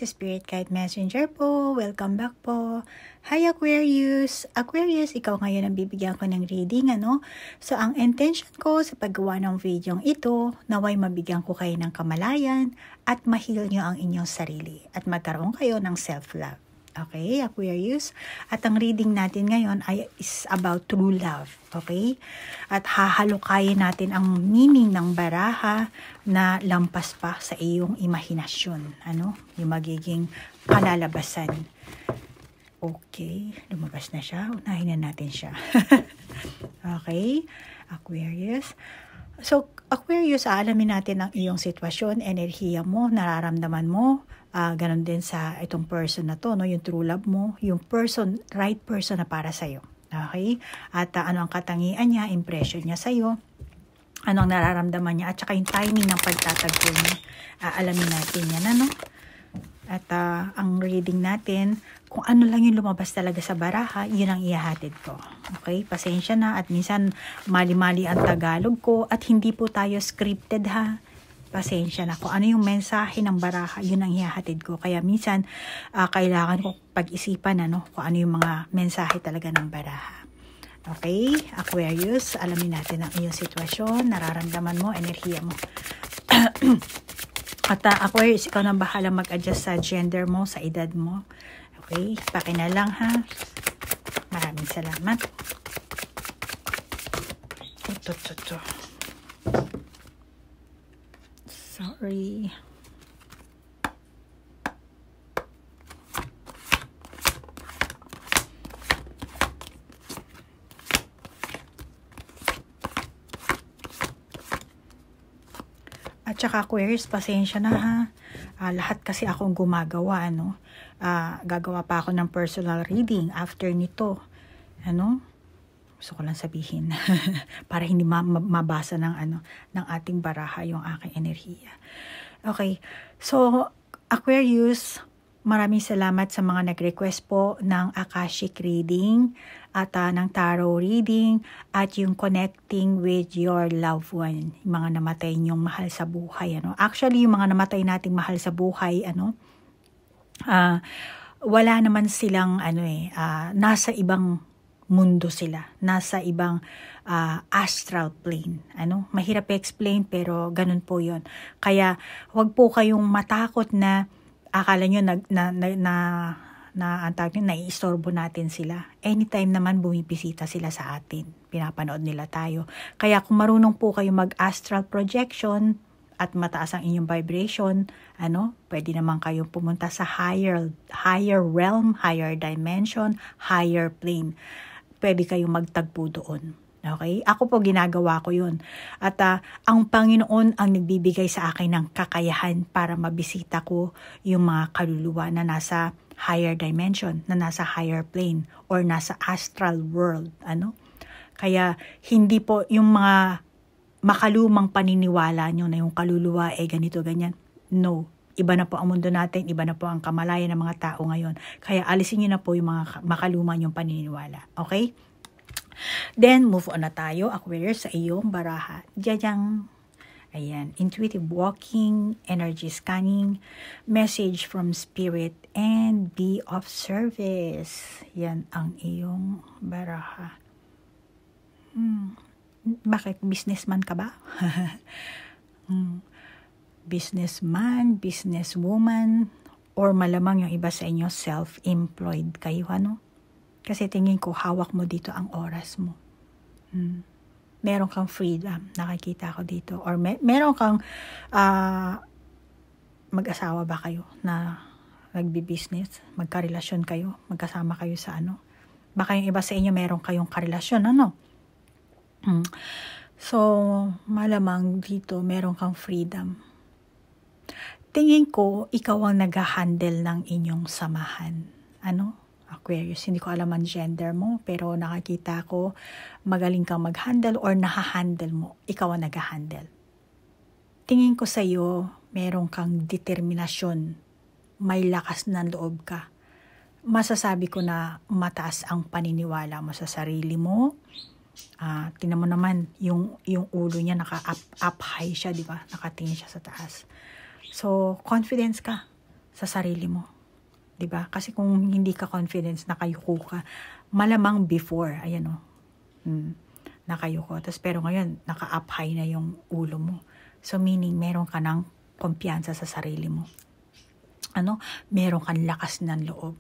Aquarius, Spirit Guide Messenger po. Welcome back po. Hi Aquarius! Aquarius, ikaw ngayon ang bibigyan ko ng reading, ano? So, ang intention ko sa paggawa ng video ito, naway mabigyan ko kayo ng kamalayan at ma-heal nyo ang inyong sarili at magkaroon kayo ng self-love. Okay, Aquarius? At ang reading natin ngayon is about true love. Okay? At hahalukayin natin ang meaning ng baraha na lampas pa sa iyong imahinasyon. Ano? Yung magiging kalalabasan. Okay, lumabas na siya. Unahin na natin siya. Okay, Aquarius. So, Aquarius, aalamin natin ang iyong sitwasyon, enerhiya mo, nararamdaman mo. Ganon din sa itong person na to, no? Yung true love mo, yung person, right person na para sa'yo. Okay? At ano ang katangian niya, impression niya sa'yo, ano ang nararamdaman niya, at saka yung timing ng pagtatagpo niya. Alamin natin yan, ano? At ang reading natin, kung ano lang yung lumabas talaga sa baraha, yun ang ihahatid ko. Okay? Pasensya na at minsan mali-mali ang Tagalog ko at hindi po tayo scripted ha. Pasensya na. Kung ano yung mensahe ng baraha, yun ang ihahatid ko. Kaya minsan, kailangan ko pag-isipan ano, kung ano yung mga mensahe talaga ng baraha. Okay? Aquarius, alamin natin ang iyong sitwasyon, nararamdaman mo, enerhiya mo. At Aquarius, ikaw na bahala mag-adjust sa gender mo, sa edad mo. Okay? Pakina lang ha. Maraming salamat. Ito. Sorry. At saka Aquarius, pasensya na ha. Lahat kasi akong gumagawa, ano. Gagawa pa ako ng personal reading after nito. Ano? Gusto ko lang sabihin para hindi mabasa ng ating baraha yung aking enerhiya. Okay. So, Aquarius, maraming salamat sa mga nag-request po ng Akashic reading at ng tarot reading at yung connecting with your loved one, yung mga namatay niyong mahal sa buhay, ano. Actually, yung mga namatay nating mahal sa buhay, ano, wala naman silang nasa ibang mundo sila, nasa ibang astral plane. Ano? Mahirap i-explain pero ganun po 'yon. Kaya wag po kayong matakot na akala nyo naiistorbo natin sila. Anytime naman bumibisita sila sa atin. Pinapanood nila tayo. Kaya kung marunong po kayo mag-astral projection at mataas ang inyong vibration, pwede naman kayong pumunta sa higher realm, higher dimension, higher plane. Pwede kayong magtagpo doon. Okay? Ako po ginagawa ko yun. At ang Panginoon ang nagbibigay sa akin ng kakayahan para mabisita ko yung mga kaluluwa na nasa higher dimension, na nasa higher plane, or nasa astral world. Kaya hindi po yung mga makalumang paniniwala nyo na yung kaluluwa ganito, ganyan. No. Iba na po ang mundo natin, iba na po ang kamalayan ng mga tao ngayon. Kaya alisin niyo na po yung mga makaluma yung paniniwala. Okay? Then, move on na tayo, Aquarius, sa iyong baraha. Jajang! Ayan. Intuitive walking, energy scanning, message from spirit, and be of service. Yan ang iyong baraha. Bakit? Businessman ka ba? Businessman, businesswoman, or malamang yung iba sa inyo self-employed kayo, ano? Kasi tingin ko hawak mo dito ang oras mo. Meron kang freedom, nakikita ko dito. Or meron kang mag-asawa ba kayo na nagbi-business, magkarelasyon kayo, magkasama kayo sa Baka yung iba sa inyo meron kayong karelasyon, ano? So, malamang dito meron kang freedom. Tingin ko, ikaw ang nag-handle ng inyong samahan. Aquarius, hindi ko alam ang gender mo, pero nakakita ko, magaling kang mag-handle or nahahandle mo. Ikaw ang nag-handle. Tingin ko sa'yo, meron kang determinasyon. May lakas ng loob ka. Masasabi ko na mataas ang paniniwala mo sa sarili mo. Tingnan mo naman, yung ulo niya naka-up high siya, di ba? Nakatingin siya sa taas. So, confidence ka. sa sarili mo. Diba? Kasi kung hindi ka confident, nakayuko ka, malamang before, ayan o, nakayuko. Pero ngayon, naka-up high na yung ulo mo. So meaning, meron ka ng kumpiyansa sa sarili mo. Meron kang lakas ng loob.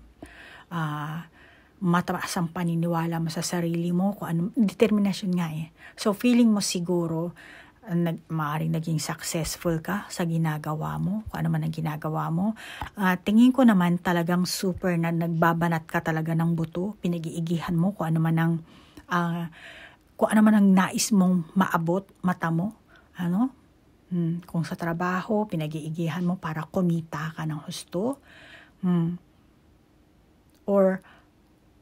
Mataas ang paniniwala mo sa sarili mo, kung ano, determinasyon nga eh. So feeling mo siguro, maaaring naging successful ka sa ginagawa mo, kung ano man ang ginagawa mo. Tingin ko naman talagang super na nagbabanat ka talaga ng buto, pinag-iigihan mo kung ano man ang nais mong maabot, mata mo, kung sa trabaho, pinag-iigihan mo para kumita ka ng husto. Or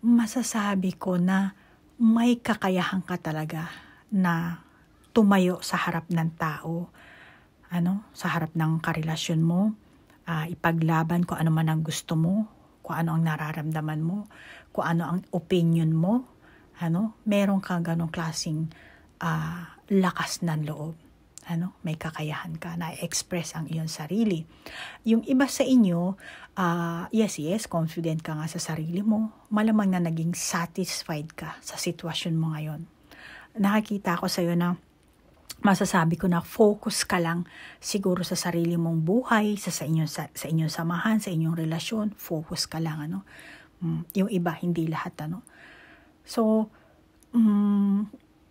masasabi ko na may kakayahan ka talaga na tumayo sa harap ng tao, sa harap ng karelasyon mo, ipaglaban kung ano man ang gusto mo, kung ano ang nararamdaman mo, kung ano ang opinion mo, meron kang ganong klaseng lakas ng loob. May kakayahan ka na express ang iyong sarili. Yung iba sa inyo, yes, confident ka nga sa sarili mo, malamang na naging satisfied ka sa sitwasyon mo ngayon. Nakakita ko sa iyo na masasabi ko na focus ka lang siguro sa sarili mong buhay, sa inyong samahan, sa inyong relasyon, focus ka lang, yung iba, hindi lahat, So,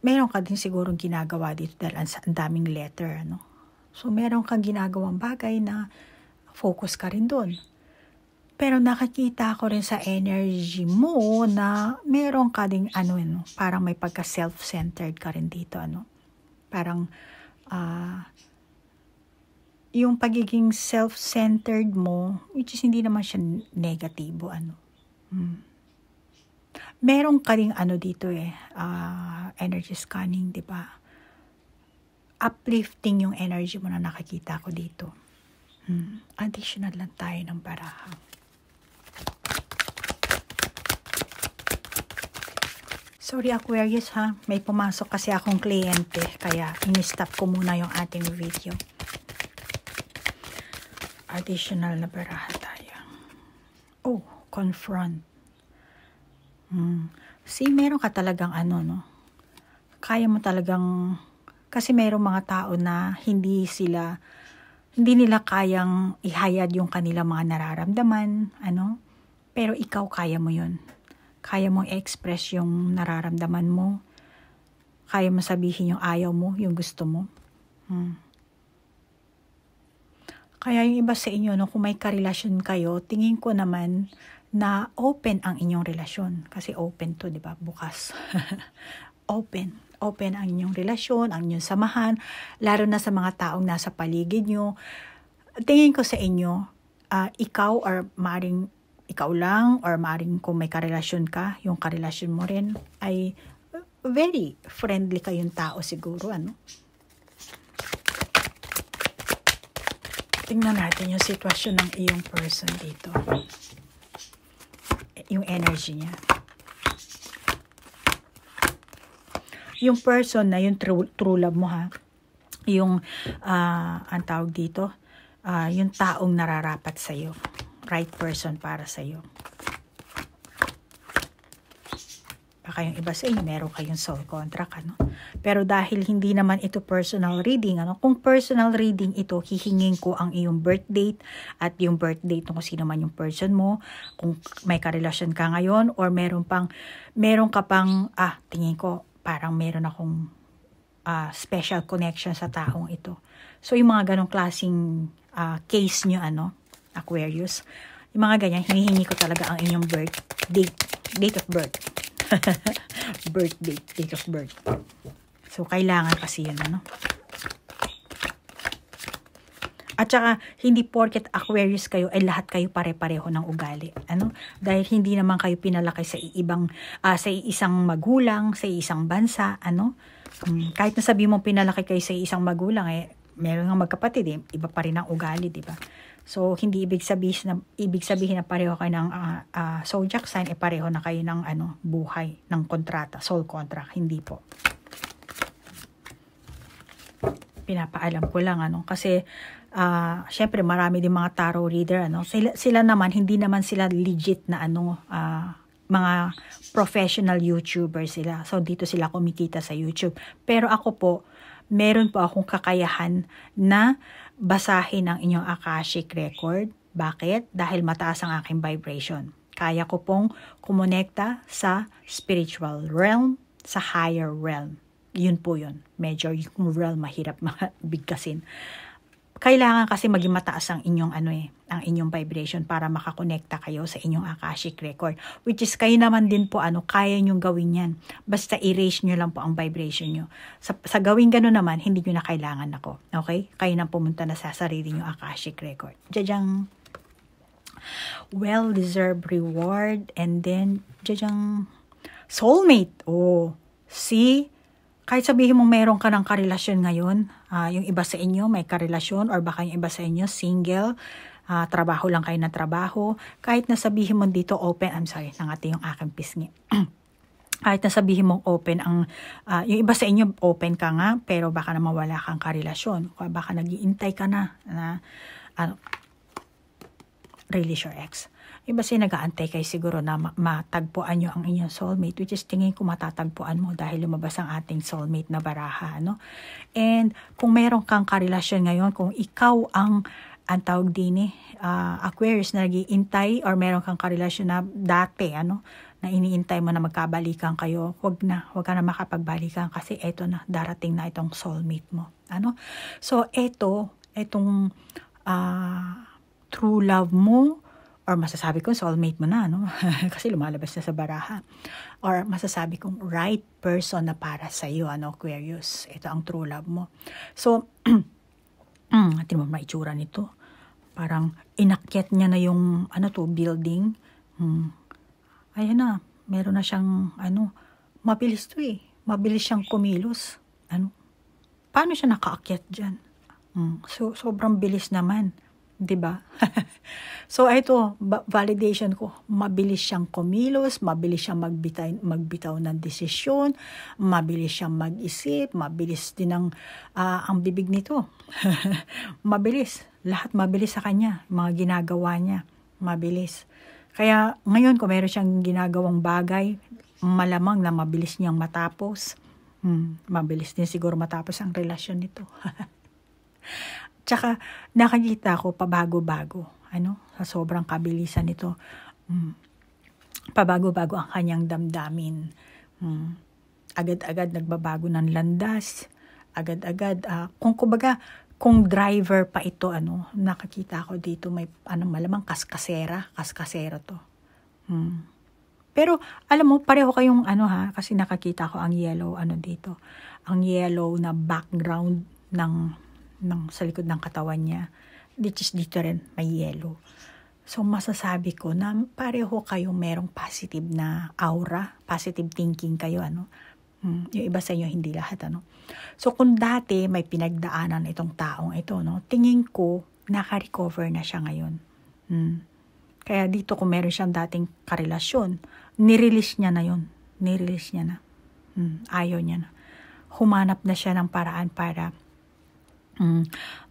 meron ka din sigurong ginagawa dito dahil ang daming letter, So, meron kang ginagawang bagay na focus ka rin doon. Pero nakakita ko rin sa energy mo na meron ka ding parang may pagka self-centered ka rin dito, Parang, yung pagiging self-centered mo, which is hindi naman siya negatibo, Meron ka ring dito energy scanning, di ba? Uplifting yung energy mo na nakikita ko dito. Additional lang tayo ng baraha. Sorry Aquarius may pumasok kasi akong kliyente, kaya in-stop ko muna yung ating video. Additional na baraha tayo. Oh, confront. See, meron ka talagang kaya mo talagang, kasi merong mga tao na hindi nila kayang ihayad yung kanilang mga nararamdaman, pero ikaw kaya mo yun. Kaya mong express yung nararamdaman mo. Kaya mo sabihin yung ayaw mo, yung gusto mo. Kaya yung iba sa inyo, kung may karelasyon kayo, tingin ko naman na open ang inyong relasyon. Kasi open to, di ba? Bukas. Open ang inyong relasyon, ang inyong samahan, lalo na sa mga taong nasa paligid nyo. Tingin ko sa inyo, ikaw or maring ikaw lang or maring kung may karelasyon ka, yung karelasyon mo rin ay very friendly kayong tao siguro, Tingnan natin yung sitwasyon ng iyong person dito. Yung energy niya. Yung person na yung true love mo yung ang tawag dito, yung taong nararapat sa'yo. Right person para sa'yo. Baka yung iba sa inyo, meron kayong soul contract, Pero dahil hindi naman ito personal reading, kung personal reading ito, hihingin ko ang iyong birth date at yung birth date kung sino man yung person mo, kung may karelasyon ka ngayon, or meron ka pang, tingin ko, parang meron akong special connection sa taong ito. So, yung mga ganong klaseng case nyo, Aquarius, yung mga ganyan, hinihingi ko talaga ang inyong birth date, date of birth. Birth date, date of birth. So, kailangan kasi yan, At saka, hindi porket Aquarius kayo, ay lahat kayo pare-pareho ng ugali. Dahil hindi naman kayo pinalaki sa isang magulang, sa isang bansa, Kahit na sabi mo pinalaki kayo sa isang magulang, meron ng magkapatid, iba pa rin ang ugali, di ba? So, hindi ibig sabihin na pareho kayo ng zodiac sign, pareho na kayo ng buhay, ng kontrata, soul contract. Hindi po. pinapaalam ko lang, kasi, syempre, marami din mga tarot reader, sila naman, hindi naman sila legit na, mga professional YouTuber sila. So, dito sila kumikita sa YouTube. Pero ako po, meron po akong kakayahan na basahin ang inyong Akashic Record. Bakit? Dahil mataas ang aking vibration. Kaya ko pong kumonekta sa spiritual realm, sa higher realm. Yun po yun. Medyo yung realm mahirap bigkasin. Kailangan kasi maging mataas ang inyong ang inyong vibration para makakonekta kayo sa inyong Akashic Record. Which is kayo naman din po kaya nyong gawin yan. Basta erase nyo lang po ang vibration nyo. Sa gawin gano'n naman, hindi nyo na kailangan ako. Okay? Kayo na pumunta na sa sarili nyo Akashic Record. Jajang well-deserved reward, and then jajang soulmate. Oh, see? Kahit sabihin mong meron ka ng karelasyon ngayon, yung iba sa inyo may karelasyon, or baka yung iba sa inyo single, trabaho lang kayo na trabaho, kahit nasabihin mo dito open, nangati yung aking pisngi. Kahit nasabihin mong open, yung iba sa inyo open ka nga, pero baka naman wala kang karelasyon, o baka nag-iintay ka na release your ex. Iba siya nag-aantay kayo siguro na matagpuan nyo ang inyong soulmate, which is tingin ko matatagpuan mo dahil lumabas ang ating soulmate na baraha. And kung meron kang karelasyon ngayon, kung ikaw ang tawag din Aquarius na nag-iintay, or meron kang karelasyon na dati, na iniintay mo na magkabalikan kayo, wag ka na makapagbalikan kasi eto na, darating na itong soulmate mo. So, etong true love mo, or masasabi ko soulmate mo na, kasi lumalabas na sa baraha, or masasabi kong right person na para sa iyo, Aquarius. Ito ang true love mo. So, atin mo maitsura nito. Parang inakyat niya na yung building. Ayan na, meron na siyang mabilis to mabilis siyang kumilos. Paano siya nakaakyat diyan? So sobrang bilis naman. 'Di ba? So ito, validation ko, mabilis siyang kumilos, mabilis siyang magbitaw ng desisyon, mabilis siyang mag-isip, mabilis din ang bibig nito. Mabilis, lahat mabilis sa kanya, mga ginagawa niya, mabilis. Kaya ngayon kung meron siyang ginagawang bagay, malamang na mabilis niyang matapos. Mabilis din siguro matapos ang relasyon nito. Tsaka nakikita ko pabago-bago, sa sobrang kabilisan nito. Pabago-bago ang kanyang damdamin. Agad-agad nagbabago ng landas. Agad-agad, kung driver pa ito, nakikita ko dito may, malamang kaskasera to. Pero, alam mo, pareho kayong, kasi nakakita ko ang yellow, dito. Ang yellow na background ng sa likod ng katawan niya, which is dito rin may yellow. So masasabi ko na pareho kayong merong positive na aura, positive thinking kayo, yung iba sa inyo hindi lahat, So kung dati may pinagdaanan itong taong ito, tingin ko naka-recover na siya ngayon. Kaya dito kung meron siyang dating karelasyon, nirelease niya na yun. Nirelease niya na. Ayaw niya na. Humanap na siya ng paraan para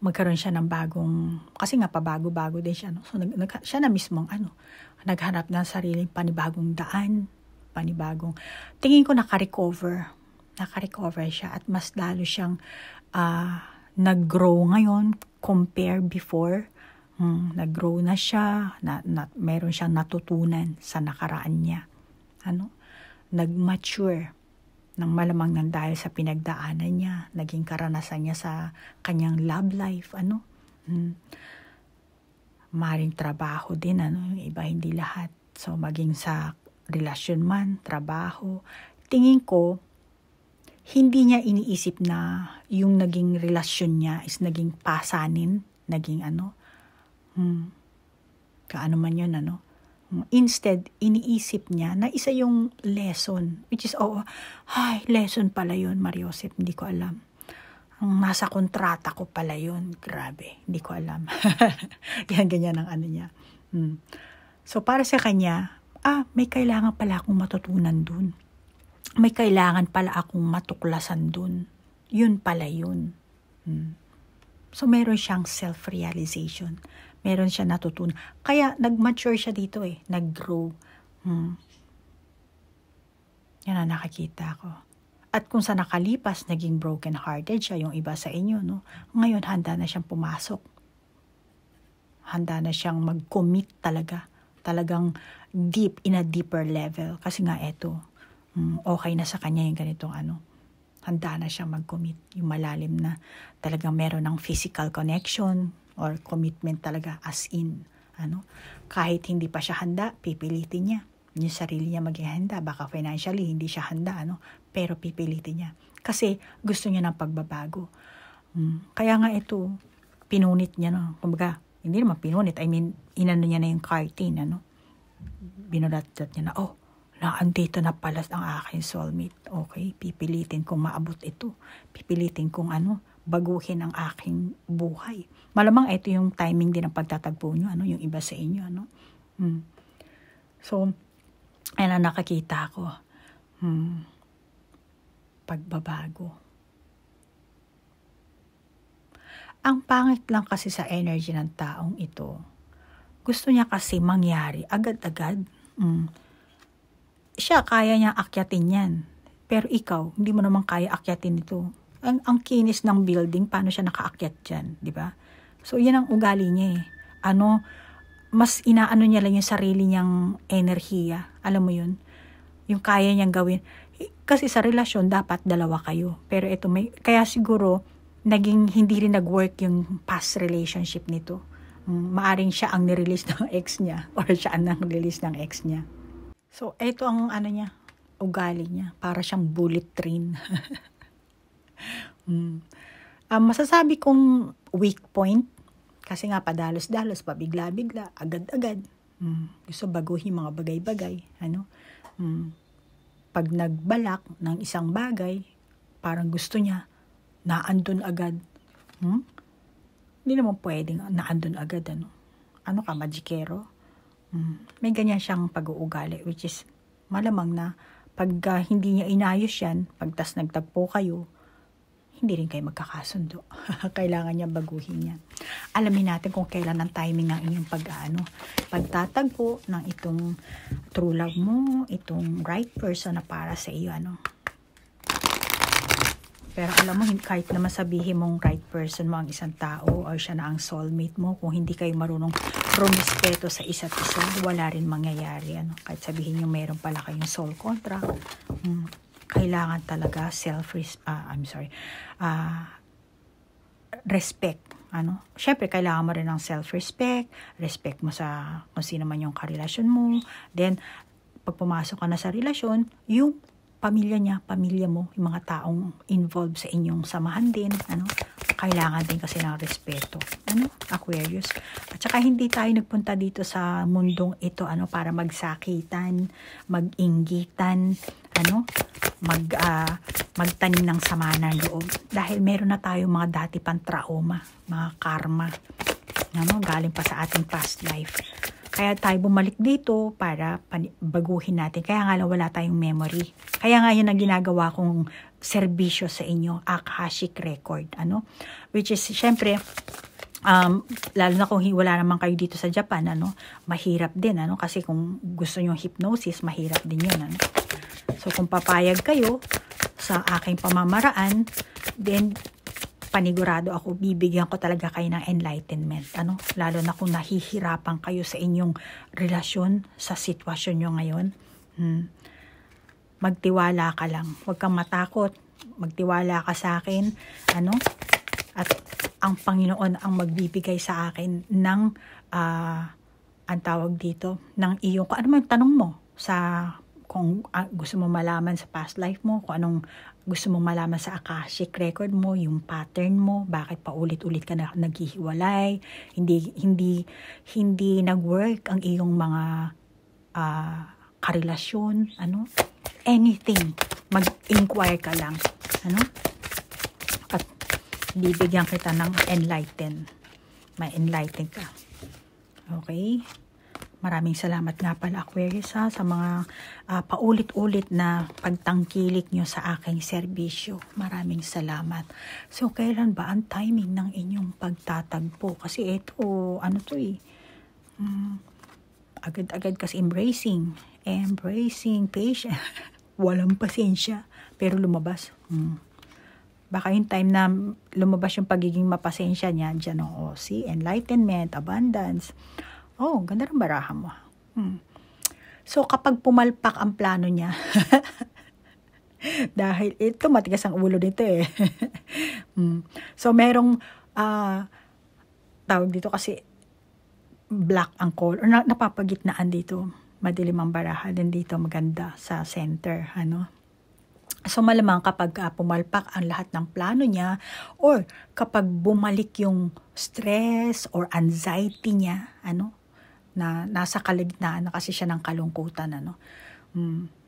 magkaroon siya ng bagong, kasi nga pabago-bago din siya, so siya na mismong naghanap ng sariling panibagong daan, tingin ko naka-recover siya, at mas lalo siyang nag-grow ngayon compare before. Nag-grow na siya, meron siyang natutunan sa nakaraan niya, nag-mature nang malamang nang dahil sa pinagdaanan niya, naging karanasan niya sa kanyang love life, maring trabaho din, yung iba hindi lahat. So, maging sa relasyon man, trabaho, tingin ko, hindi niya iniisip na yung naging relasyon niya is naging pasanin, naging kaano man yun, Instead, iniisip niya na isa yung lesson, which is, lesson pala yun, Mariosep, hindi ko alam. Nasa kontrata ko pala yun, grabe, hindi ko alam. Ganyan ang niya. So, para sa kanya, may kailangan pala akong matutunan dun. May kailangan pala akong matuklasan dun. Yun pala yun. So, meron siyang self-realization. Meron siya natutunan. Kaya, nag-mature siya dito nag-grow. Yan ang nakakita ko. At kung sa nakalipas, naging broken-hearted siya, yung iba sa inyo, no? Ngayon, handa na siyang pumasok. Handa na siyang mag-commit talaga. Talagang deep, in a deeper level. Kasi nga, eto, okay na sa kanya yung ganitong handa na siyang mag-commit. Yung malalim na talagang meron ng physical connection or commitment talaga as in. Kahit hindi pa siya handa, pipilitin niya. Yung sarili niya maging handa. Baka financially, hindi siya handa. Pero pipilitin niya. Kasi gusto niya ng pagbabago. Kaya nga ito, pinunit niya. Kumbaga, hindi naman pinunit. I mean, inano niya na yung curtain. Binulat-dat niya na, naandito na pala ang aking soulmate. Okay, pipilitin kong maabot ito. Pipilitin kong baguhin ang aking buhay. Malamang ito yung timing din ng pagtatagpo nyo, yung iba sa inyo, So, ayun ang nakakita ko. Pagbabago. Ang pangit lang kasi sa energy ng taong ito, gusto niya kasi mangyari agad-agad. Siya, kaya niya akyatin yan. Pero ikaw, hindi mo naman kaya akyatin ito. Ang kinis ng building, paano siya nakaakyat dyan, di ba? So, yan ang ugali niya mas inaano niya lang yung sarili niyang enerhiya. Alam mo yun? Yung kaya niyang gawin. Kasi sa relasyon, dapat dalawa kayo. Pero ito kaya siguro, hindi rin nag-work yung past relationship nito. Maaring siya ang nirelease ng ex niya or siya ang nang-release ng ex niya. So, ito ang niya, ugali niya. Para siyang bullet train. Masasabi kong weak point, kasi nga padalos-dalos, pabigla-bigla, agad-agad. Gusto baguhin mga bagay-bagay. Pag nagbalak ng isang bagay, parang gusto niya, naandun agad. Hindi naman pwedeng naandun agad. Ano ka, magikero? May ganyan siyang pag-uugali, which is malamang na pag hindi niya inayos yan, pagtas nagtagpo kayo, hindi rin kayo magkakasundo. Kailangan niya baguhin yan. Alamin natin kung kailan ang timing ng inyong pagtatagpo ng itong true love mo, itong right person na para sa iyo. Pero alam mo, kahit naman sabihin mong right person mo ang isang tao or siya na ang soulmate mo, kung hindi kayo marunong rumispeto sa isa't isa, wala rin mangyayari. Kahit sabihin nyo meron pala kayong soul contract, kailangan talaga respect. Syempre, kailangan mo rin ng self-respect, respect mo sa kung sino man yung karelasyon mo. Then, pag pumasok ka na sa relasyon, yung pamilya niya, pamilya mo, yung mga taong involved sa inyong samahan din, kailangan din kasi ng respeto. Aquarius. At saka hindi tayo nagpunta dito sa mundong ito, para magsakitan, mag-inggitan, magtanim ng sama ng loob. Dahil meron na tayong mga dati pang trauma, mga karma, galing pa sa ating past life. Kaya tayo bumalik dito para baguhin natin. Kaya nga wala tayong memory. Kaya nga yun ang ginagawa kong serbisyo sa inyo, Akashic Record. Which is, syempre, lalo na kung wala naman kayo dito sa Japan, mahirap din. Kasi kung gusto nyo hypnosis, mahirap din yun. So, kung papayag kayo sa aking pamamaraan, then, panigurado ako, bibigyan ko talaga kayo ng enlightenment. Lalo na kung nahihirapan kayo sa inyong relasyon, sa sitwasyon nyo ngayon. Magtiwala ka lang. Huwag kang matakot. Magtiwala ka sa akin. At ang Panginoon ang magbibigay sa akin ng, ang tawag dito, ng iyong, ano man tanong mo kung gusto mo malaman sa past life mo, kung anong gusto mong malaman sa Akashic Record mo, yung pattern mo, bakit paulit-ulit ka na naghihiwalay, hindi nag-work ang iyong mga karelasyon, anything, mag-inquire ka lang, at bibigyan kita ng may enlighten ka. Okay? Maraming salamat nga pala, Aquarius, sa mga paulit-ulit na pagtangkilik nyo sa aking serbisyo. Maraming salamat. So, kailan ba ang timing ng inyong pagtatagpo? Kasi ito, ano to agad-agad kasi embracing, patient. Walang pasensya, pero lumabas. Baka yung time na lumabas yung pagiging mapasensya niya, dyan see, enlightenment, abundance. Oh, ganda ng baraha mo. So, kapag pumalpak ang plano niya, dahil ito, matigas ang ulo nito So, merong, tawag dito kasi, black ang color, napapagitnaan dito. Madilim ang baraha din dito, maganda sa center, So, malamang kapag pumalpak ang lahat ng plano niya, or kapag bumalik yung stress or anxiety niya, na nasa kalagitnaan na kasi siya ng kalungkutan,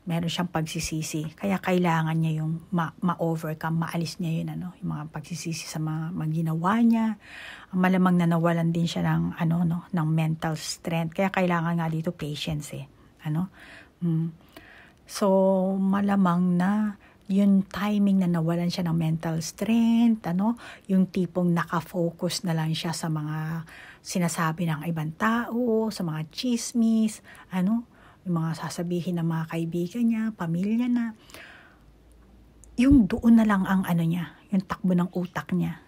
meron siyang pagsisisi. Kaya kailangan niya yung ma-overcome, maalis niya yun, yung mga pagsisisi sa mga ginawa niya. Malamang na nawalan din siya ng, ng mental strength. Kaya kailangan nga dito patience, So, malamang na yung timing na nawalan siya ng mental strength, yung tipong nakafocus na lang siya sa mga sinasabi ng ibang tao, sa mga chismis, yung mga sasabihin ng mga kaibigan niya, pamilya na, yung doon na lang ang niya, yung takbo ng utak niya,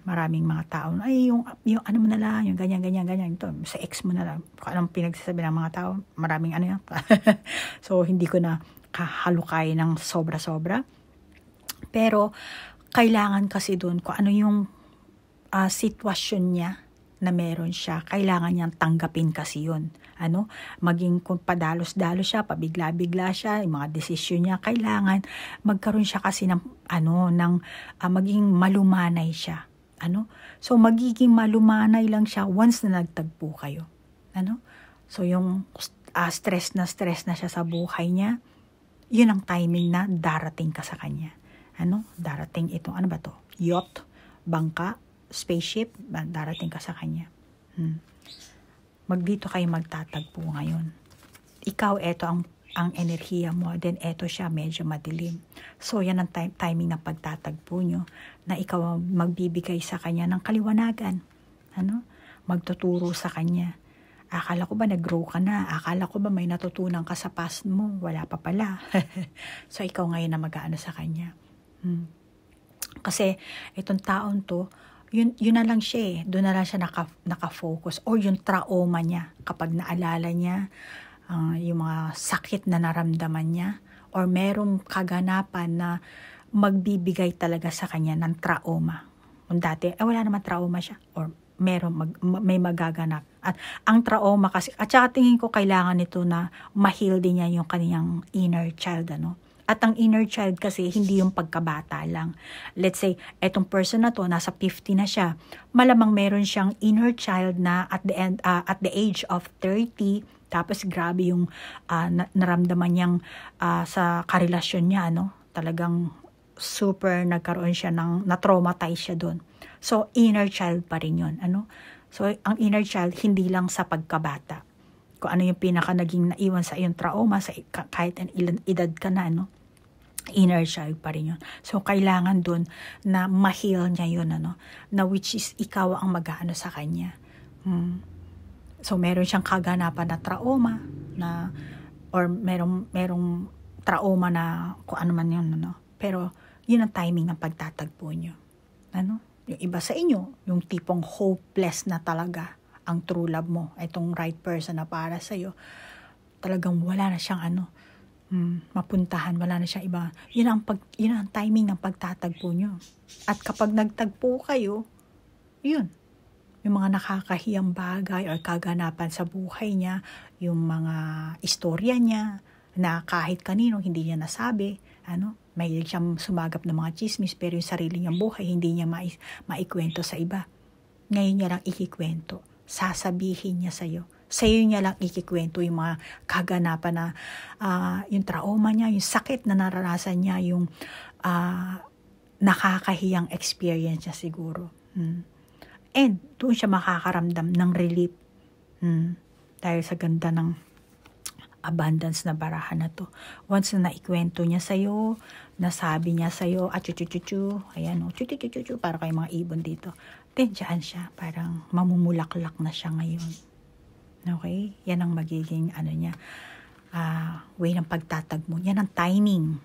maraming mga tao, ay yung ano mo na lang, yung ganyan, ito, sa ex mo na lang, kung anong pinagsasabi ng mga tao, maraming yan. So, hindi ko na kahalukay ng sobra-sobra. Pero, kailangan kasi doon, kung ano yung sitwasyon niya na meron siya, kailangan niyang tanggapin kasi yun. Maging kung padalos-dalos siya, pabigla-bigla siya, yung mga desisyon niya, kailangan magkaroon siya kasi ng, maging malumanay siya. So, magiging malumanay lang siya once na nagtagpo kayo. So, yung stress na siya sa buhay niya, yun ang timing na darating ka sa kanya. Darating itong, ba to? Yacht, bangka, spaceship, darating ka sa kanya. Dito kayo magtatagpo ngayon. Ikaw, eto ang enerhiya mo, then eto siya, medyo madilim. So, yan ang timing na pagtatagpo nyo, na ikaw magbibigay sa kanya ng kaliwanagan. Magtuturo sa kanya. Akala ko ba nag-grow ka na? Akala ko ba may natutunan ka sa past mo? Wala pa pala. So, ikaw ngayon na mag-aano sa kanya. Kasi, itong taon to, yun na lang siya Doon na lang siya nakafocus. Or yung trauma niya, kapag naalala niya, yung mga sakit na naramdaman niya, or merong kaganapan na magbibigay talaga sa kanya ng trauma. Kung dati, wala naman trauma siya. Or may magaganap. At ang trauma kasi, at saka tingin ko kailangan nito na ma-heal din niya yung kaniyang inner child, At ang inner child kasi, hindi yung pagkabata lang. Let's say, etong person na to, nasa 50 na siya. Malamang meron siyang inner child na at the age of 30, tapos grabe yung naramdaman niyang sa karelasyon niya, Talagang super nagkaroon siya na-traumatize siya doon. So, inner child pa rin yun, So, ang inner child, hindi lang sa pagkabata. Kung ano yung pinaka naging naiwan sa iyong trauma, kahit ilang edad ka na, inner child pa rin yun. So, kailangan dun na ma-heal niya yun, na which is ikaw ang mag-aano sa kanya. So, meron siyang kaganapan na trauma, or merong trauma na kung ano man yun, Pero, yun ang timing ng pagtatagpo nyo. Yung iba sa inyo, yung tipong hopeless na talaga ang true love mo, itong right person na para sa'yo, talagang wala na siyang mapuntahan, wala na siyang iba. Yun ang timing ng pagtatagpo nyo. At kapag nagtagpo kayo, yun, yung mga nakakahiyang bagay or kaganapan sa buhay niya, yung mga istorya niya, na kahit kanino hindi niya nasabi, mahilig siyang sumagap ng mga chismis, pero yung sarili niyang buhay, hindi niya maikwento sa iba. Ngayon niya lang ikikwento. Sasabihin niya sa'yo. Sa'yo niya lang ikikwento yung mga kaganapan na, yung trauma niya, yung sakit na naranasan niya, yung nakakahiyang experience niya siguro. And doon siya makakaramdam ng relief. Dahil sa ganda ng abundance na barahan na to. Once na naikwento niya sa'yo, nasabi niya sa'yo, chuchu, ayan o, chuchu, para kay mga ibon dito. Then, dyan siya, parang mamumulaklak na siya ngayon. Okay? Yan ang magiging, niya, way ng pagtatag mo. Yan ang timing,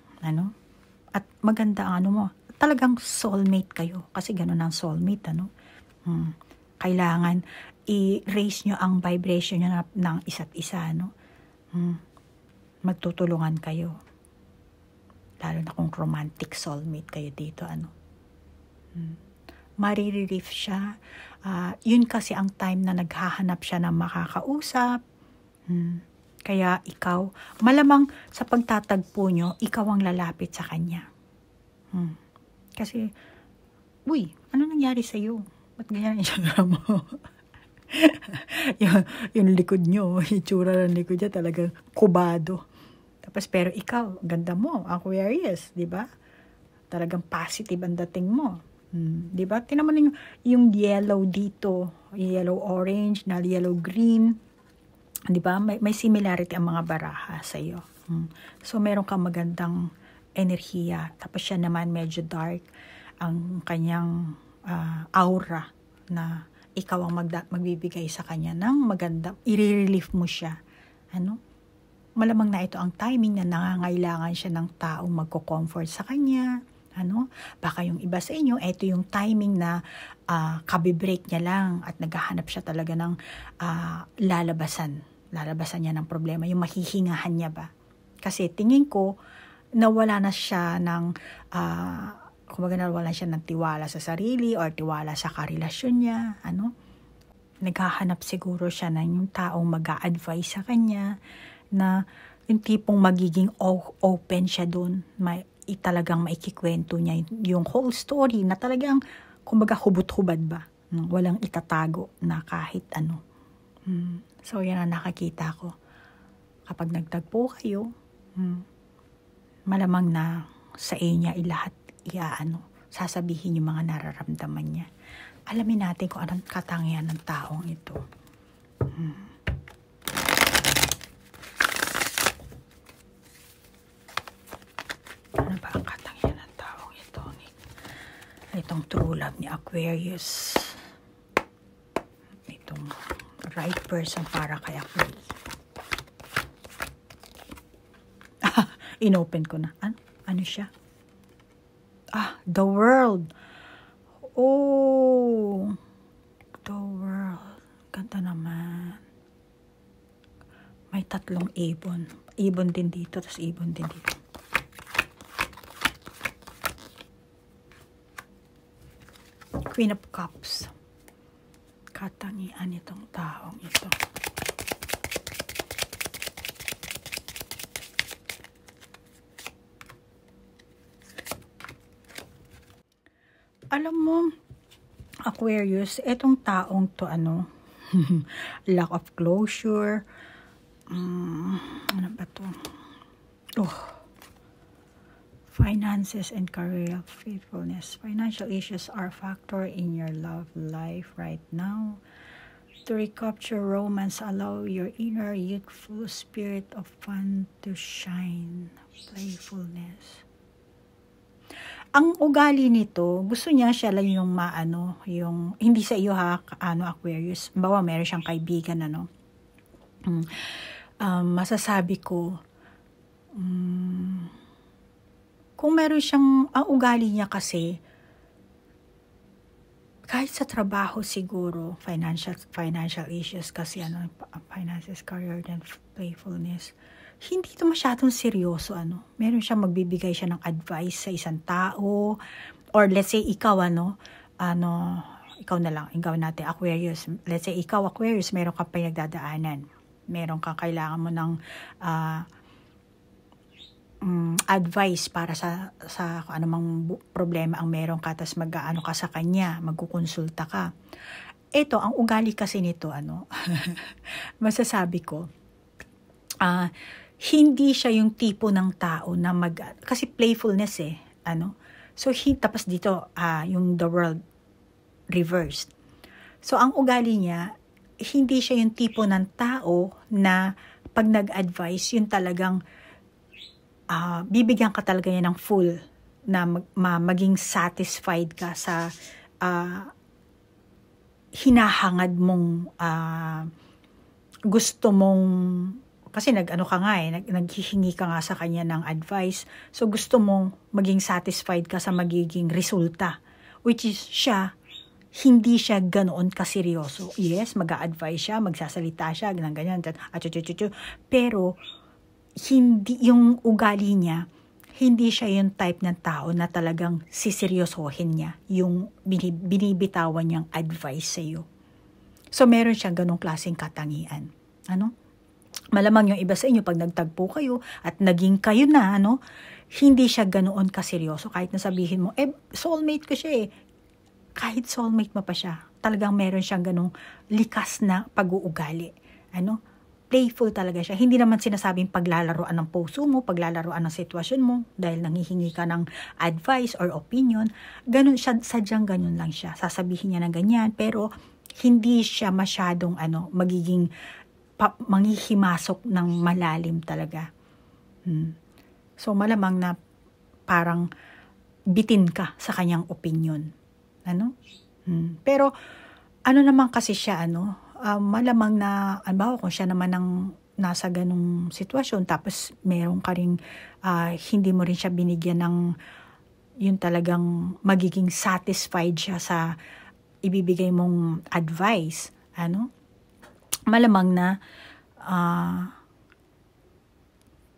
At maganda ang mo, talagang soulmate kayo. Kasi ganun ang soulmate, Kailangan i-raise nyo ang vibration nyo ng isa't isa, Magtutulungan kayo. Lalo na kung romantic soulmate kayo dito, Marirelief siya. Yun kasi ang time na naghahanap siya ng makakausap. Kaya ikaw, malamang sa pagtatagpo nyo, ikaw ang lalapit sa kanya. Kasi, uy, ano nangyari sa'yo? Ba't ganyan ang itsura mo? yung likod nyo, itsura ng likod niya talagang kubado. Tapos, pero ikaw, ganda mo, Aquarius, di ba? Talagang positive ang dating mo. Di ba? Tingnan mo na yung yellow dito, yellow-orange, na yellow-green. Di ba? May similarity ang mga baraha sa iyo. So, meron kang magandang enerhiya. Tapos siya naman medyo dark ang kanyang aura na ikaw ang magbibigay sa kanya ng maganda. I-relief mo siya. Malamang na ito ang timing na nangangailangan siya ng taong magko-comfort sa kanya. Baka yung iba sa inyo, ito yung timing na kabibreak niya lang at naghahanap siya talaga ng lalabasan niya ng problema, yung mahihingahan niya ba. Kasi tingin ko, nawala na siya ng, nawala siya ng tiwala sa sarili or tiwala sa karelasyon niya, Naghahanap siguro siya ng yung taong mag-a-advise sa kanya, na yung tipong magiging open siya dun, talagang maikikwento niya yung whole story na talagang, kumbaga hubot-hubad ba, walang itatago na kahit ano. So, yan ang nakakita ko. Kapag nagtagpo kayo, malamang na sa niya ilahat, sasabihin yung mga nararamdaman niya. Alamin natin kung anong katangian ng taong ito. Ano ba ang katangian ng taong ito? Itong true love ni Aquarius. Itong right person para kay Aquarius. Inopen ko na. Ano siya? The world. Oh, the world. Ganda naman. May 3 ibon. Ibon din dito, tapos ibon din dito. Queen of Cups. Katangian itong taong ito. Alam mo, Aquarius, etong taong to lack of closure. Ano ba to? Finances and career faithfulness. Financial issues are a factor in your love life right now. To recapture romance, allow your inner youthful spirit of fun to shine. Playfulness. Ang ugali nito, gusto niya siya lang yung yung, hindi sa iyo Aquarius. Bawa, meron siyang kaibigan, masasabi ko, kung meron siyang, ang ugali niya kasi, kahit sa trabaho siguro, financial issues kasi, finances, career, and playfulness, hindi ito masyadong seryoso, Meron siyang magbibigay siya ng advice sa isang tao, or let's say, ikaw, ikaw na lang, ikaw natin, Aquarius, let's say, ikaw, Aquarius, meron kang pinagdadaanan, meron kang kailangan mo ng, advice para sa anumang problema ang meron ka, tas mag-aano ka sa kanya, magkukonsulta ka. Ito, ang ugali kasi nito, masasabi ko, hindi siya yung tipo ng tao na kasi playfulness So, tapos dito, yung the world reversed. So, ang ugali niya, hindi siya yung tipo ng tao na pag nag-advise, yun talagang bibigyan ka talaga niya ng full na maging satisfied ka sa hinahangad mong gusto mong, kasi naghihingi ka nga sa kanya ng advice, so gusto mong maging satisfied ka sa magiging resulta, which is hindi siya ganoon kaseryoso. Yes, mag-a-advise siya, magsasalita siya, ganyan, pero hindi, yung ugali niya, hindi siya yung type ng tao na talagang siseryosohin niya yung binibitawan niyang advice sa iyo. So, meron siyang ganong klaseng katangian. Malamang yung iba sa inyo, pag nagtagpo kayo at naging kayo na, hindi siya ganoon kaseryoso. Kahit nasabihin mo, soulmate ko siya eh. Kahit soulmate mo pa siya, talagang meron siyang ganong likas na pag-uugali. Playful talaga siya. Hindi naman sinasabing paglalaroan ng puso mo, paglalaroan ng sitwasyon mo, dahil nanghihingi ka ng advice or opinion. Ganun siya, sadyang ganun lang siya. Sasabihin niya ng ganyan, pero hindi siya masyadong magiging manghihimasok ng malalim talaga. So malamang na parang bitin ka sa kanyang opinion. Pero naman kasi siya malamang na kung siya naman ang nasa ganung sitwasyon, tapos meron ka ring hindi mo rin siya binigyan ng yun talagang magiging satisfied siya sa ibibigay mong advice, malamang na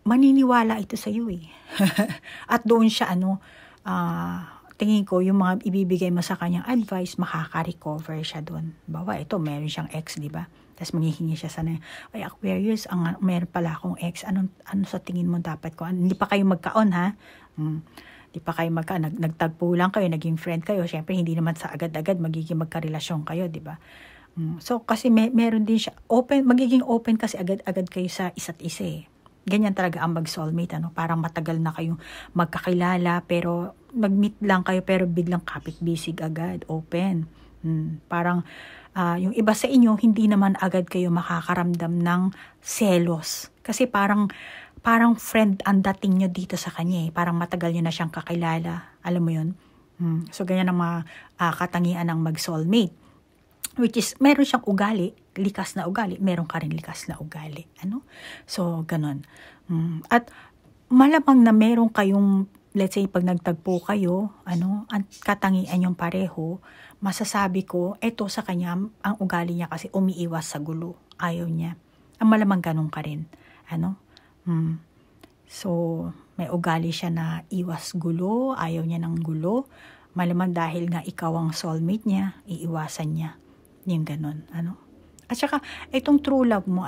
maniniwala ito sa iyo eh. At doon siya tingin ko yung mga ibibigay mo sa kanyang advice, makaka-recover siya doon. Bawa ito, meron siyang ex, di ba? Tapos manghihingi siya sana, ay Aquarius, meron pala akong ex, ano sa tingin mo dapat ko? Hindi pa kayo magkaon ha? Di pa kayo nagtagpo lang kayo, naging friend kayo, syempre hindi naman sa agad-agad magiging magkarelasyon kayo, di ba? So kasi meron din siya magiging open kasi agad-agad kayo sa isa't isa eh. Ganyan talaga ang mag-soulmate, parang matagal na kayong magkakilala, pero mag-meet lang kayo, pero biglang kapit-bisig agad, open. Parang yung iba sa inyo, hindi naman agad kayo makakaramdam ng selos. Kasi parang friend ang dating nyo dito sa kanya eh. Parang matagal nyo na siyang kakilala. Alam mo yun? So ganyan ang mga katangian ng mag-soulmate. Which is, meron siyang ugali, likas na ugali, meron ka rin likas na ugali. So, ganun. At malamang na meron kayong, let's say, pag nagtagpo kayo, ang katangian yung pareho, masasabi ko, eto sa kanya, ang ugali niya kasi umiiwas sa gulo. Ayaw niya. Ang malamang ganun ka rin. So, may ugali siya na iwas gulo, ayaw niya ng gulo. Malamang dahil nga ikaw ang soulmate niya, iiwasan niya. Yung ganun, At saka, itong true love mo,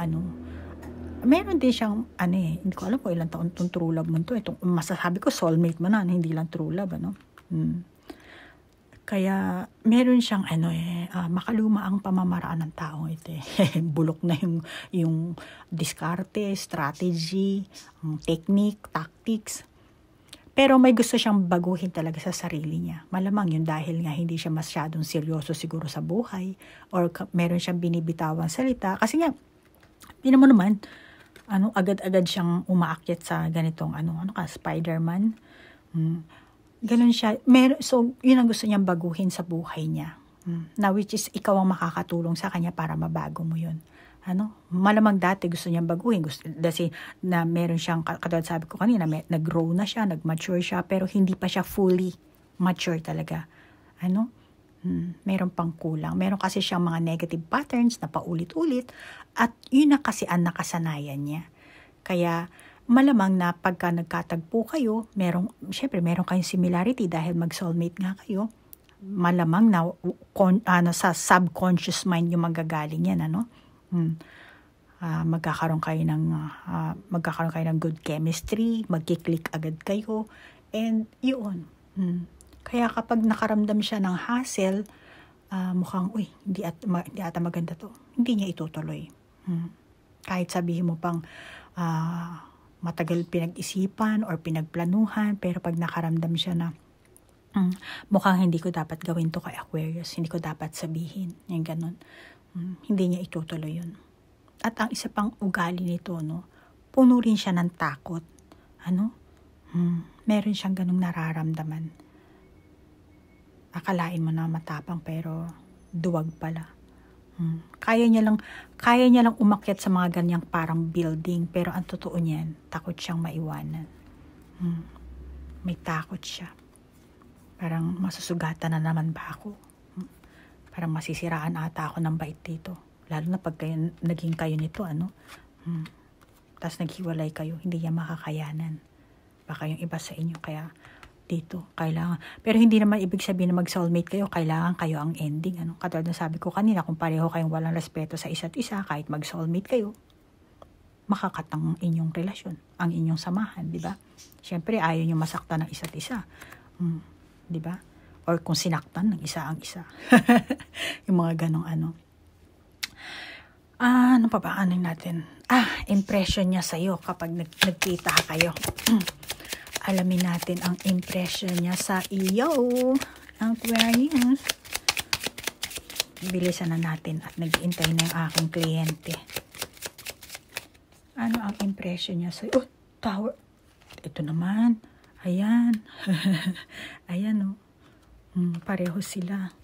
meron din siyang, hindi ko alam kung ilang taon itong true love mo to. Itong, masasabi ko, soulmate mo na, hindi lang true love, Kaya, meron siyang, makaluma ang pamamaraan ng tao ito eh. Bulok na yung diskarte, strategy, technique, tactics. Pero may gusto siyang baguhin talaga sa sarili niya. Malamang yun dahil nga hindi siya masyadong seryoso siguro sa buhay or meron siyang binibitawang salita. Kasi nga, hindi mo naman, agad-agad siyang umaakyat sa ganitong, Spider-Man. Ganun siya. So, yun ang gusto niyang baguhin sa buhay niya. Na which is, ikaw ang makakatulong sa kanya para mabago mo yun. Malamang dati gusto niyang baguhin. Kasi na meron siyang, katulad sabi ko kanina, nag-grow na siya, nag-mature siya, pero hindi pa siya fully mature talaga. Meron pang kulang. Meron kasi siyang mga negative patterns na paulit-ulit at yun na kasi ang nakasanayan niya. Kaya malamang na pagka nagkatagpo kayo, syempre meron kayong similarity dahil mag-soulmate nga kayo. Malamang na sa subconscious mind yung magagaling yan, magkakaroon kayo ng good chemistry, magkiklik agad kayo, and yun. Kaya kapag nakaramdam siya ng hassle, mukhang, hindi ata maganda to, hindi niya itutuloy. Kahit sabihin mo pang matagal pinag-isipan or pinagplanuhan, pero pag nakaramdam siya na mukhang hindi ko dapat gawin to kay Aquarius, hindi ko dapat sabihin, yung ganun. Hindi niya itutuloy yun. At ang isa pang ugali nito, no, puno rin siya ng takot. Meron siyang ganung nararamdaman. Akalain mo na matapang pero duwag pala. Kaya niya lang umakyat sa mga ganyang parang building, pero ang totoo niyan, takot siyang maiwanan. May takot siya. Parang masusugatan na naman ba ako? Parang masisiraan ata ako ng bait dito. Lalo na pag naging kayo nito, tapos naghiwalay kayo, hindi niya makakayanan. Baka yung iba sa inyo, kaya dito, kailangan. Pero hindi naman ibig sabihin na mag-soulmate kayo, kailangan kayo ang ending. Katulad na sabi ko kanina, kung pareho kayong walang respeto sa isa't isa, kahit mag-soulmate kayo, makakatang inyong relasyon, ang inyong samahan, di ba? Siyempre, ayaw nyo masaktan ng isa't isa. Di ba? Or kung sinaktan ng isa ang isa. Yung mga ganong ano pa ba? Ano natin? Impression niya sa'yo kapag nagkita kayo. Alamin natin ang impression niya sa iyo. Aquarius. Bilisan na natin at nag-iintay na yung aking kliyente. Ano ang impression niya sa'yo? Tower. Ito naman. Ayan. Ayan, pareho sila.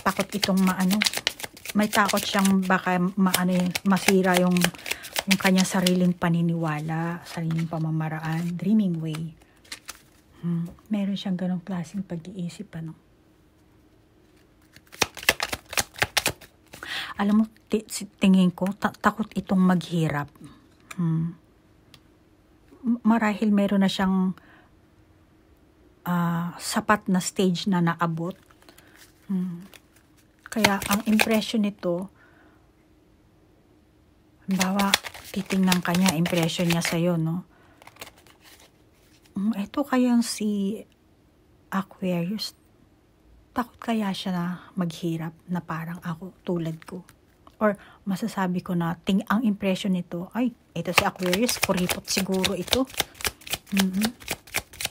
Takot itong may takot siyang baka masira yung kanyang sariling paniniwala, sariling pamamaraan, dreaming way. Meron siyang ganong klaseng pag-iisip, Alam mo, tingin ko, takot itong maghirap. Marahil meron na siyang sapat na stage na naabot. Kaya ang impression nito, halimbawa, titingnan ka niya, impression niya sa'yo, no? Ito kayang si Aquarius, takot kaya siya na maghirap na parang ako, tulad ko. Or masasabi ko na, ang impression nito, ito si Aquarius, kuripot siguro ito.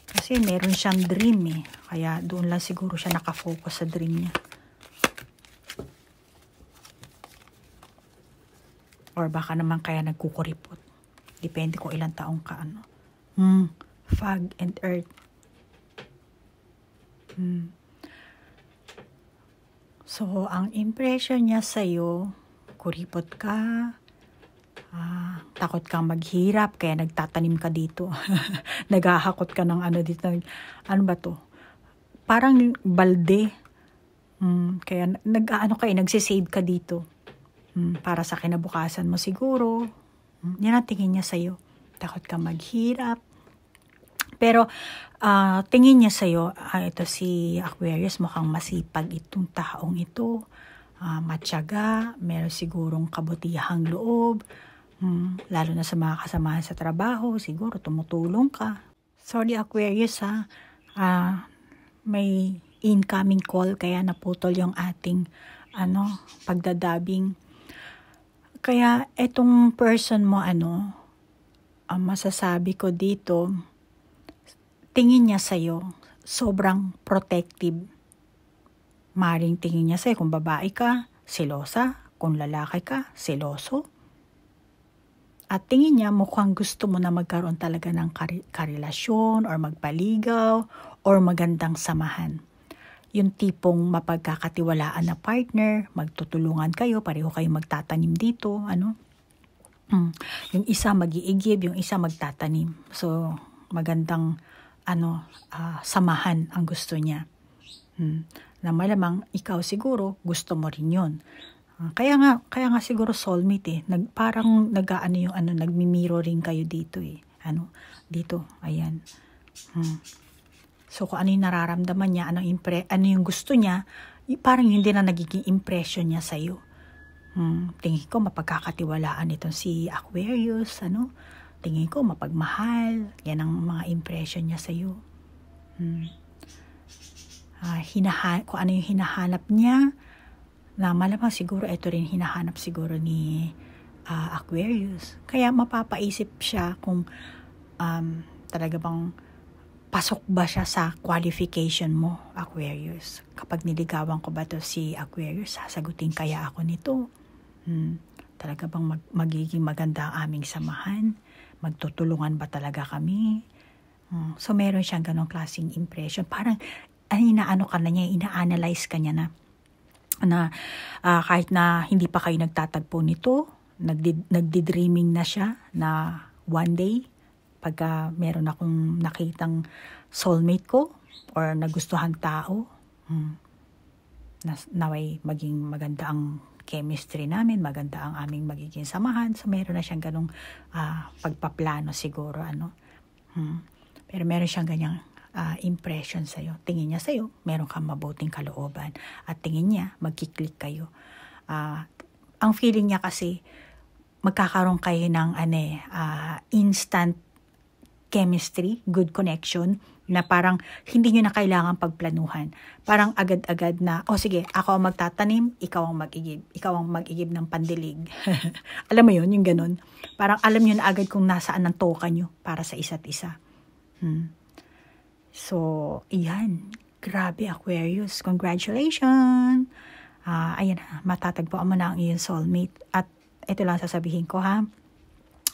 Kasi meron siyang dream kaya doon lang siguro siya nakafocus sa dream niya. Or baka naman kaya nagkukuripot. Depende kung ilang taong ka, Fog and earth. So, ang impression niya sa'yo, kuripot ka, takot kang maghirap, kaya nagtatanim ka dito. Naghahakot ka ng dito. Ano ba to? Parang balde. Kaya nagsisave ka dito. Para sa kinabukasan mo siguro. Yan ang tingin niya sa'yo. Takot kang maghirap. Pero tingin niya sa'yo, ito si Aquarius, mukhang masipag itong taong ito. Matyaga, meron sigurong kabutihang loob. Lalo na sa mga kasamahan sa trabaho, siguro tumutulong ka. Sorry Aquarius may incoming call kaya naputol yung ating pagdadabing. Kaya etong person mo masasabi ko dito, tingin niya sa'yo, sobrang protective. Maring tingin niya sa'yo, kung babae ka, selosa. Kung lalaki ka, seloso. At tingin niya, mukhang gusto mo na magkaroon talaga ng karelasyon or magpaligaw or magandang samahan. Yung tipong mapagkakatiwalaan na partner, magtutulungan kayo, pareho kayo magtatanim dito, Yung isa mag-iigib, yung isa magtatanim. So, magandang samahan ang gusto niya. Na malamang ikaw siguro gusto mo rin yun. Kaya nga siguro soulmate parang nagmimiro rin kayo dito dito, ayan. So kung ano yung nararamdaman niya, ano yung gusto niya, parang hindi na nagiging impression niya sa'yo. Tingin ko mapagkakatiwalaan itong si Aquarius, tingin ko mapagmahal, yan ang mga impression niya sa'yo. Kung ano yung hinahanap niya, na malamang siguro ito rin hinahanap siguro ni Aquarius. Kaya mapapaisip siya kung talaga bang pasok ba siya sa qualification mo, Aquarius? Kapag niligawan ko ba to si Aquarius, sasagutin kaya ako nito? Talaga bang magiging maganda ang aming samahan? Magtutulungan ba talaga kami? So meron siyang ganong klaseng impression. Parang inaano ka na niya, ina-analyze ka niya na kahit na hindi pa kayo nagtatagpo nito, nagdi-dreaming na siya na one day, pagka meron akong nakitang soulmate ko or nagustuhan tao, naway maging maganda ang chemistry namin, maganda ang aming magiging samahan. So meron na siyang ganong pagpaplano siguro. Pero meron siyang ganyang impression sa'yo. Tingin niya sa'yo, meron kang mabuting kalooban. At tingin niya, magkiklik kayo. Ang feeling niya kasi, magkakaroon kayo ng instant chemistry, good connection, na parang hindi nyo na kailangan pagplanuhan. Parang agad-agad na, sige, ako ang magtatanim, ikaw ang mag-igib. Ikaw ang mag-igib ng pandilig. Alam mo yun, yung ganun. Parang alam nyo na agad kung nasaan ang toka nyo para sa isa't isa. So, iyan. Grabe, Aquarius. Congratulations! Ayan, matatagpuan mo na ang iyong soulmate. At ito lang sasabihin ko,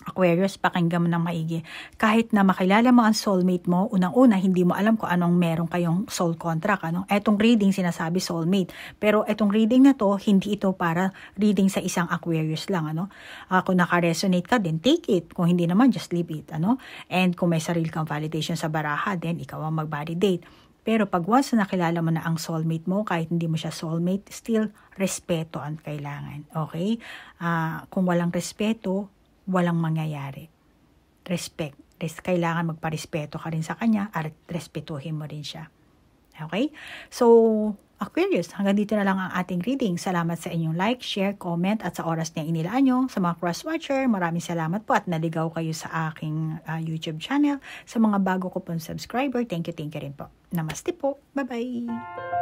Aquarius, pakinggan mo ng maigi. Kahit na makilala mo ang soulmate mo, unang-una, hindi mo alam kung anong meron kayong soul contract. Etong reading, sinasabi soulmate. Pero etong reading na to, hindi ito para reading sa isang Aquarius lang. Kung naka-resonate ka, then take it. Kung hindi naman, just leave it. And kung may sarili kang validation sa baraha, then ikaw ang mag-validate. Pero pag once na nakilala mo na ang soulmate mo, kahit hindi mo siya soulmate, still, respeto ang kailangan. Okay? Kung walang respeto, walang mangyayari. Respect. Kailangan magparespeto ka rin sa kanya at respetuhin mo rin siya. Okay? So, Aquarius, hanggang dito na lang ang ating reading. Salamat sa inyong like, share, comment at sa oras na inilaan nyo. Sa mga cross-watcher, maraming salamat po at naligaw kayo sa aking YouTube channel. Sa mga bago ko pong subscriber, thank you rin po. Namaste po. Bye-bye!